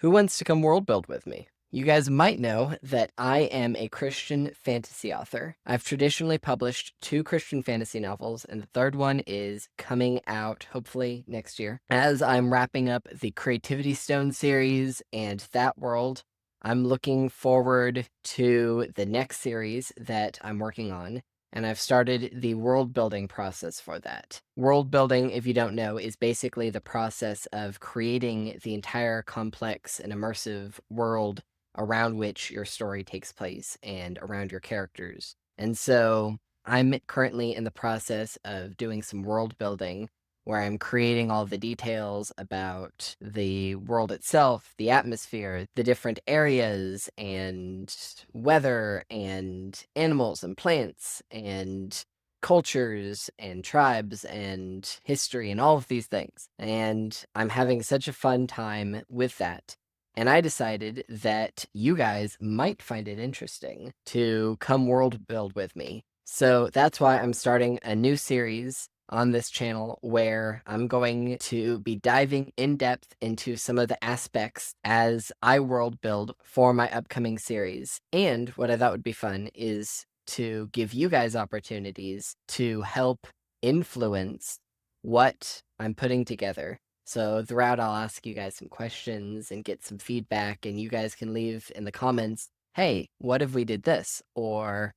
Who wants to come world build with me? You guys might know that I am a Christian fantasy author. I've traditionally published 2 Christian fantasy novels, and the third one is coming out hopefully next year. As I'm wrapping up the Creativity Stone series and that world, I'm looking forward to the next series that I'm working on, and I've started the world building process for that. World building, if you don't know, is basically the process of creating the entire complex and immersive world around which your story takes place and around your characters. And so I'm currently in the process of doing some world building where I'm creating all the details about the world itself, the atmosphere, the different areas, and weather, and animals, and plants, and cultures, and tribes, and history, and all of these things. And I'm having such a fun time with that. And I decided that you guys might find it interesting to come world build with me. So that's why I'm starting a new series on this channel where I'm going to be diving in depth into some of the aspects as I world build for my upcoming series. And what I thought would be fun is to give you guys opportunities to help influence what I'm putting together. So throughout, I'll ask you guys some questions and get some feedback, and you guys can leave in the comments, hey, what if we did this? Or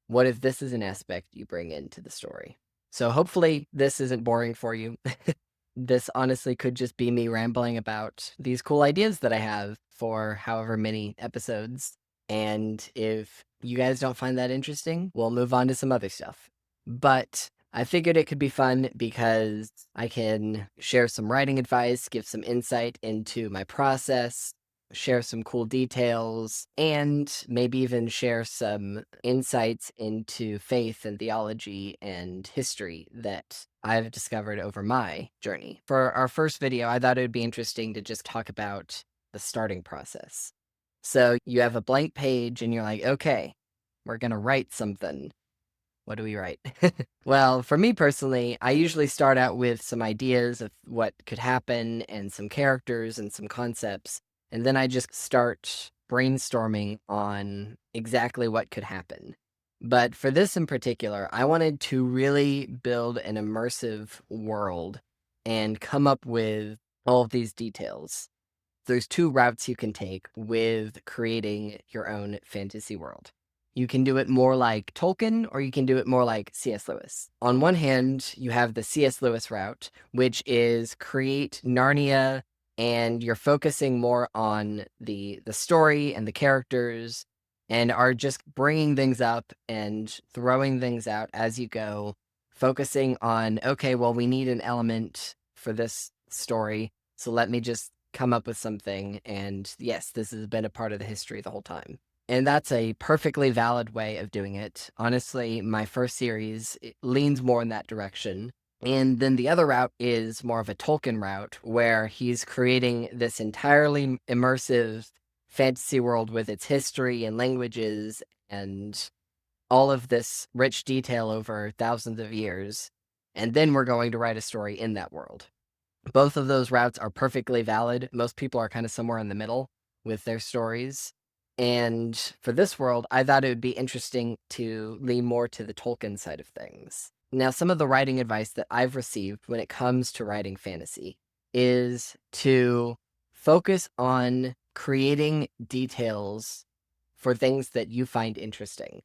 what if this is an aspect you bring into the story? So hopefully this isn't boring for you. This honestly could just be me rambling about these cool ideas that I have for however many episodes. And if you guys don't find that interesting, we'll move on to some other stuff. But I figured it could be fun because I can share some writing advice, give some insight into my process, share some cool details, and maybe even share some insights into faith and theology and history that I've discovered over my journey. For our first video, I thought it would be interesting to just talk about the starting process. So you have a blank page and you're like, okay, we're going to write something. What do we write? Well, for me personally, I usually start out with some ideas of what could happen and some characters and some concepts, and then I just start brainstorming on exactly what could happen. But for this in particular, I wanted to really build an immersive world and come up with all of these details. There's 2 routes you can take with creating your own fantasy world. You can do it more like Tolkien, or you can do it more like C.S. Lewis. On one hand, you have the C.S. Lewis route, which is create Narnia, and you're focusing more on the story and the characters, and are just bringing things up and throwing things out as you go, focusing on, okay, well, we need an element for this story, so let me just come up with something, and yes, this has been a part of the history the whole time. And that's a perfectly valid way of doing it. Honestly, my first series leans more in that direction. And then the other route is more of a Tolkien route, where he's creating this entirely immersive fantasy world with its history and languages and all of this rich detail over thousands of years. And then we're going to write a story in that world. Both of those routes are perfectly valid. Most people are kind of somewhere in the middle with their stories. And for this world, I thought it would be interesting to lean more to the Tolkien side of things. Now, some of the writing advice that I've received when it comes to writing fantasy is to focus on creating details for things that you find interesting.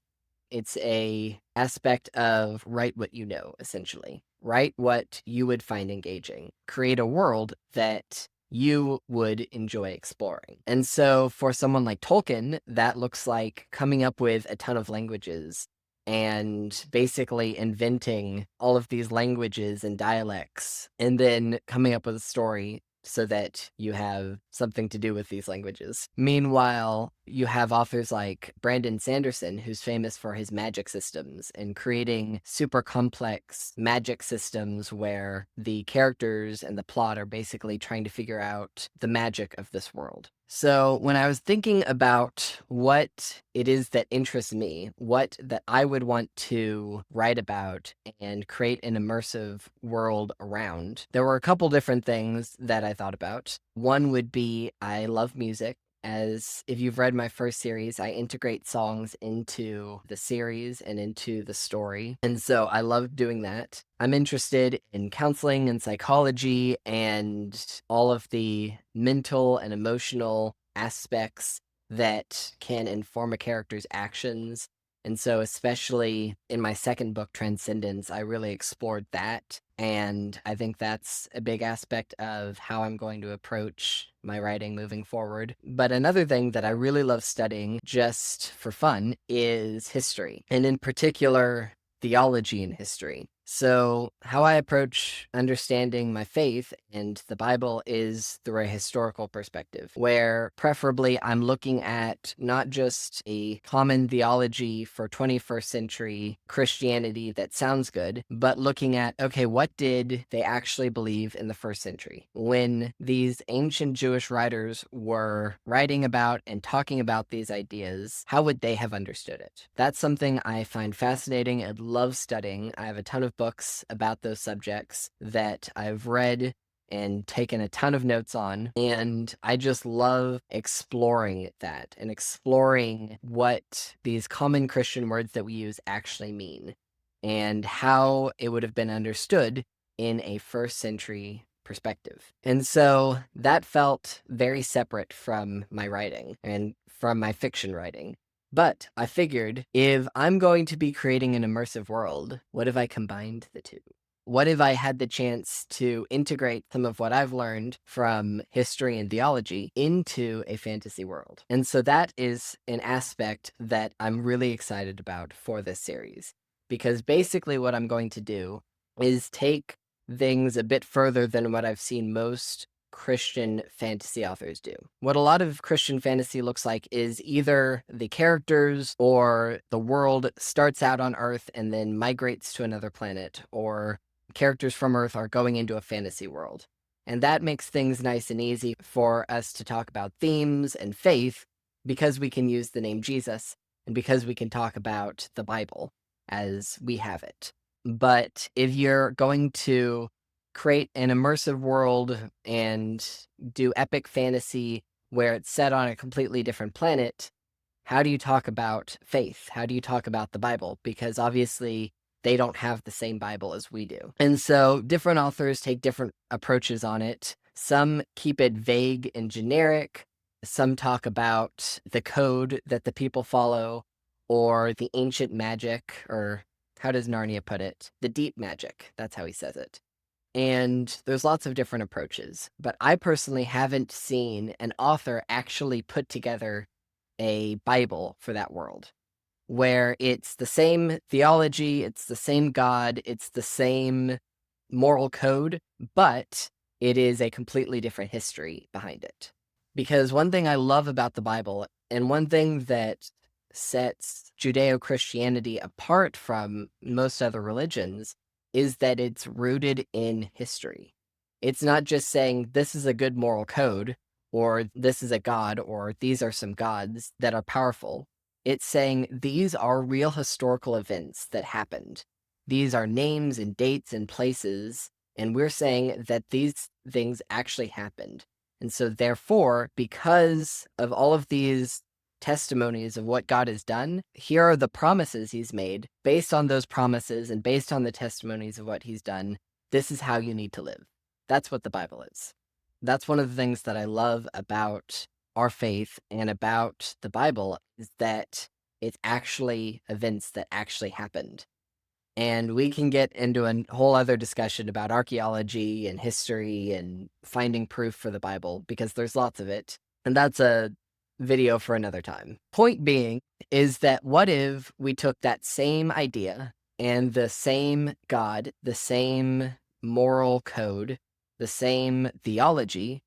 It's a aspect of write what you know, essentially. Write what you would find engaging. Create a world that you would enjoy exploring. And so for someone like Tolkien, that looks like coming up with a ton of languages and basically inventing all of these languages and dialects, and then coming up with a story so that you have something to do with these languages. Meanwhile, you have authors like Brandon Sanderson, who's famous for his magic systems and creating super complex magic systems where the characters and the plot are basically trying to figure out the magic of this world. So when I was thinking about what it is that interests me, what that I would want to write about and create an immersive world around. There were a couple different things that I thought about. One would be I love music. As if you've read my first series, I integrate songs into the series and into the story. And so I love doing that. I'm interested in counseling and psychology and all of the mental and emotional aspects that can inform a character's actions. And so, especially in my second book, Transcendence, I really explored that. And I think that's a big aspect of how I'm going to approach my writing moving forward. But another thing that I really love studying just for fun is history, and in particular, theology and history. So, how I approach understanding my faith and the Bible is through a historical perspective, where preferably I'm looking at not just a common theology for 21st century Christianity that sounds good, but looking at, okay, what did they actually believe in the first century? When these ancient Jewish writers were writing about and talking about these ideas, how would they have understood it? That's something I find fascinating and love studying. I have a ton of books about those subjects that I've read and taken a ton of notes on, and I just love exploring that and exploring what these common Christian words that we use actually mean and how it would have been understood in a first century perspective. And so that felt very separate from my writing and from my fiction writing. But I figured, if I'm going to be creating an immersive world, what if I combined the two? What if I had the chance to integrate some of what I've learned from history and theology into a fantasy world? And so that is an aspect that I'm really excited about for this series. Because basically what I'm going to do is take things a bit further than what I've seen most Christian fantasy authors do. What a lot of Christian fantasy looks like is either the characters or the world starts out on Earth and then migrates to another planet, or characters from Earth are going into a fantasy world. And that makes things nice and easy for us to talk about themes and faith because we can use the name Jesus and because we can talk about the Bible as we have it. But if you're going to create an immersive world and do epic fantasy where it's set on a completely different planet, how do you talk about faith? How do you talk about the Bible? Because obviously they don't have the same Bible as we do. And so different authors take different approaches on it. Some keep it vague and generic. Some talk about the code that the people follow, or the ancient magic, or how does Narnia put it? The deep magic. That's how he says it. And there's lots of different approaches, but I personally haven't seen an author actually put together a Bible for that world, where it's the same theology, it's the same God, it's the same moral code, but it is a completely different history behind it. Because one thing I love about the Bible, and one thing that sets Judeo-Christianity apart from most other religions, is that it's rooted in history. It's not just saying this is a good moral code, or this is a god, or these are some gods that are powerful. It's saying these are real historical events that happened. These are names and dates and places, and we're saying that these things actually happened. And so therefore, because of all of these testimonies of what God has done, here are the promises he's made. Based on those promises and based on the testimonies of what he's done, this is how you need to live. That's what the Bible is. That's one of the things that I love about our faith and about the Bible, is that it's actually events that actually happened. And we can get into a whole other discussion about archaeology and history and finding proof for the Bible, because there's lots of it. And that's a video for another time. Point being is that what if we took that same idea and the same God, the same moral code, the same theology,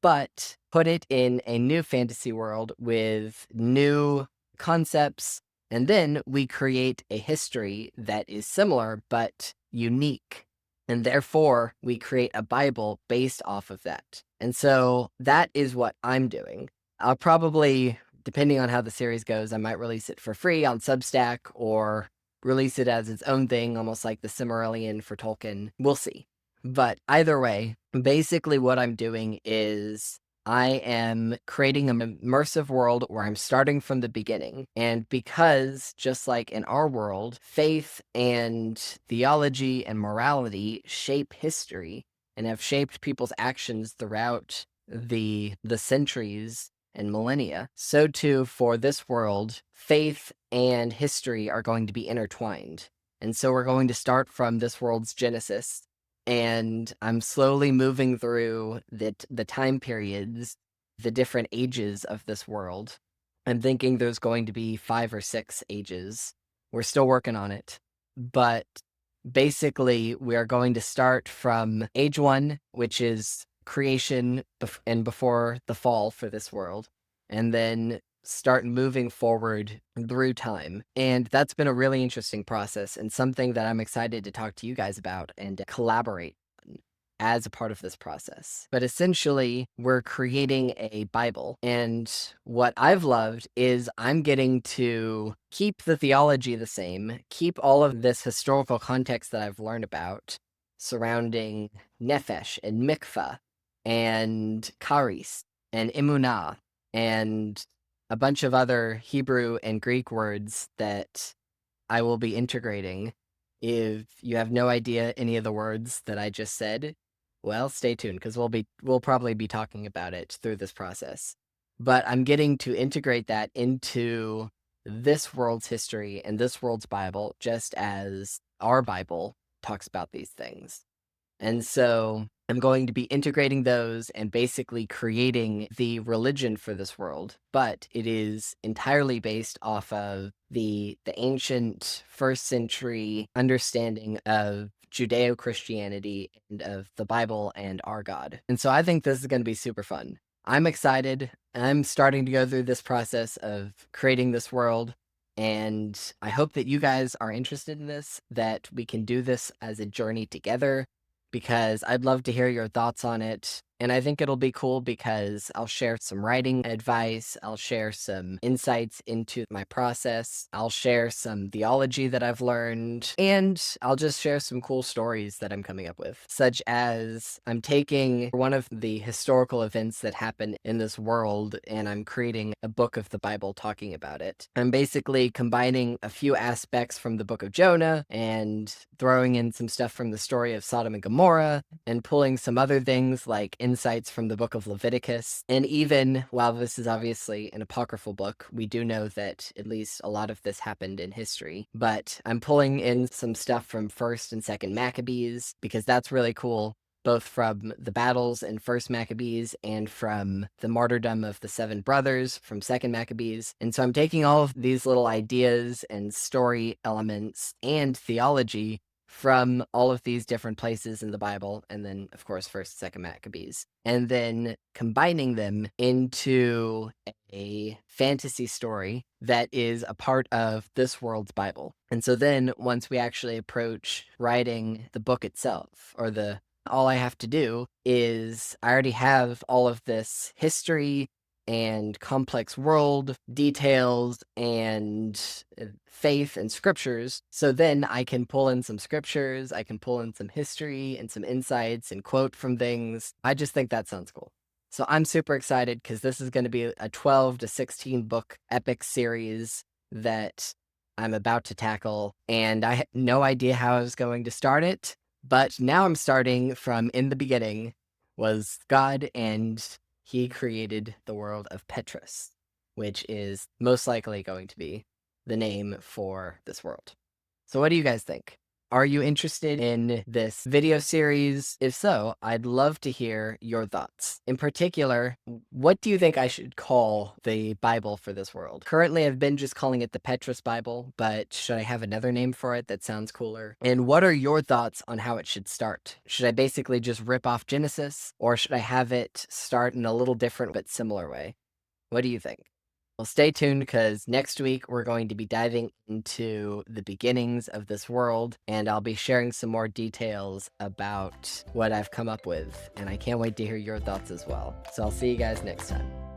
but put it in a new fantasy world with new concepts, and then we create a history that is similar but unique. And therefore, we create a Bible based off of that. And so that is what I'm doing. I'll probably depending on how the series goes, I might release it for free on Substack or release it as its own thing, almost like the Silmarillion for Tolkien. We'll see. But either way, basically what I'm doing is I am creating an immersive world where I'm starting from the beginning. And because, just like in our world, faith and theology and morality shape history and have shaped people's actions throughout the centuries and millennia, so too for this world, faith and history are going to be intertwined. And so we're going to start from this world's genesis, and I'm slowly moving through the time periods, the different ages of this world. I'm thinking there's going to be 5 or 6 ages. We're still working on it. But basically, we are going to start from age 1, which is creation and before the fall for this world, and then start moving forward through time. And that's been a really interesting process and something that I'm excited to talk to you guys about and collaborate on as a part of this process. But essentially, we're creating a Bible. And what I've loved is I'm getting to keep the theology the same, keep all of this historical context that I've learned about surrounding Nefesh and Mikvah and Charis and Emunah and a bunch of other Hebrew and Greek words that I will be integrating. If you have no idea any of the words that I just said, well, stay tuned, because we'll probably be talking about it through this process. But I'm getting to integrate that into this world's history and this world's Bible, just as our Bible talks about these things. And so I'm going to be integrating those and basically creating the religion for this world, but it is entirely based off of the ancient first century understanding of Judeo-Christianity and of the Bible and our God. And so I think this is going to be super fun. I'm excited. I'm starting to go through this process of creating this world. And I hope that you guys are interested in this, that we can do this as a journey together, because I'd love to hear your thoughts on it. And I think it'll be cool because I'll share some writing advice, I'll share some insights into my process, I'll share some theology that I've learned, and I'll just share some cool stories that I'm coming up with, such as I'm taking one of the historical events that happen in this world and I'm creating a book of the Bible talking about it. I'm basically combining a few aspects from the book of Jonah and throwing in some stuff from the story of Sodom and Gomorrah and pulling some other things like insights from the book of Leviticus. And even while this is obviously an apocryphal book, we do know that at least a lot of this happened in history. But I'm pulling in some stuff from 1st and 2nd Maccabees because that's really cool, both from the battles in 1st Maccabees and from the martyrdom of the 7 brothers from 2nd Maccabees. And so I'm taking all of these little ideas and story elements and theology from all of these different places in the Bible, and then, of course, 1st, 2nd Maccabees, and then combining them into a fantasy story that is a part of this world's Bible. And so then, once we actually approach writing the book itself, or all I have to do is I already have all of this history and complex world details and faith and scriptures. So then I can pull in some scriptures, I can pull in some history and some insights and quote from things. I just think that sounds cool. So I'm super excited because this is going to be a 12 to 16 book epic series that I'm about to tackle. And I had no idea how I was going to start it, but now I'm starting from in the beginning was God, and he created the world of Petrus, which is most likely going to be the name for this world. So what do you guys think? Are you interested in this video series? If so, I'd love to hear your thoughts. In particular, what do you think I should call the Bible for this world? Currently, I've been just calling it the Petrus Bible, but should I have another name for it that sounds cooler? And what are your thoughts on how it should start? Should I basically just rip off Genesis, or should I have it start in a little different but similar way? What do you think? Well, stay tuned because next week we're going to be diving into the beginnings of this world, and I'll be sharing some more details about what I've come up with, and I can't wait to hear your thoughts as well. So I'll see you guys next time.